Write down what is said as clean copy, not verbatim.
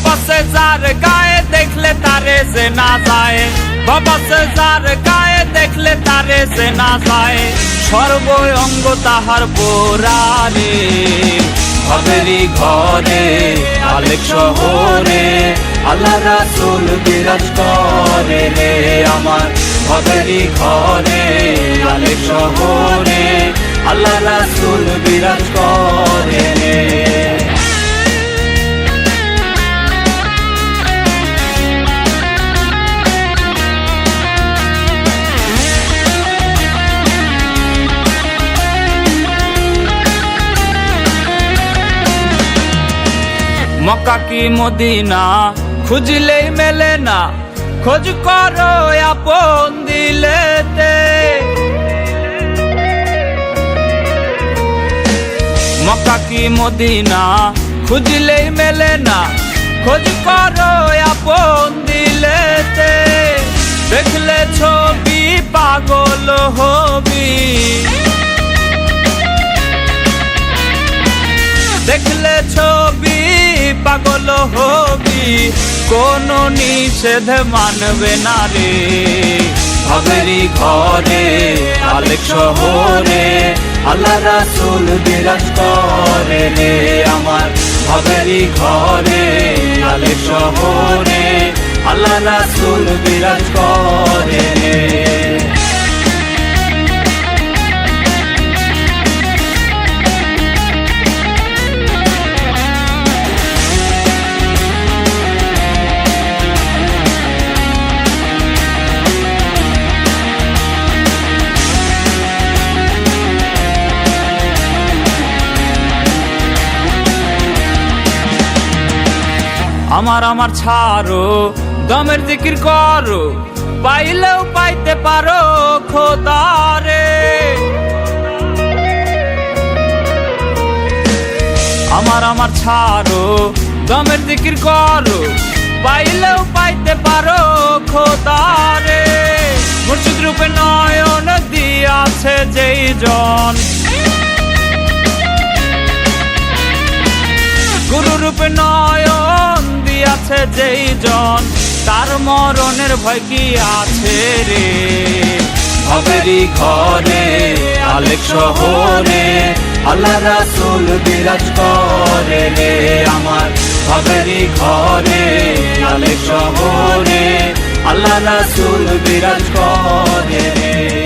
বাবা সে যার গায়ে দেখলে তারে যে না যায়, বাবা সে যার গায়ে দেখলে তারে যে না যায়, সর্ব অঙ্গ তাহার পোড়ারে। ভবেরই ঘরে আলেক শহরে আল্লাহ রাসূল বিরাজ করে রে আমার। ভবেরই ঘরে আলেক শহরে আল্লাহ রাসূল বিরাজ করে রে। মক্কা কি মদিনা খুঁজলেই মেলে না, খোঁজ করো আপন দিলেতে। মক্কা কি মদিনা খুঁজলেই মেলে না, খোঁজ করো আপন দিলেতে। দেখলে ছবি পাগল হবি, দেখলে ছবি পাগল হবি, কোনো নিষেধ মানবে না রে। ভবেরই ঘরে আলেক শহরে আল্লাহ রাসূল বিরাজ করে রে আমার। ভবেরই ঘরে আলেক শহরে আল্লাহ রাসূল বিরাজ করে রে। আমার আমার ছাড়ো দমের জিকির করো, পাইলেও পাইতে পারো খোদারে। আমার আমার ছাড়ো দমের জিকির করো, পাইলেও পাইতে পারো খোদারে। মুর্শিদ রূপে নয়ন দিয়াছে যেই জন, গুরু রূপে নয়ন দিয়াছে যেই জন, তার মরণের ভয় কি আছে রে। ভবেরই ঘরে আলেক শহরে আল্লাহ রাসূল বিরাজ করে রে আমার। ভবেরই ঘরে আলেক শহরে আল্লাহ রাসূল বিরাজ করে রে।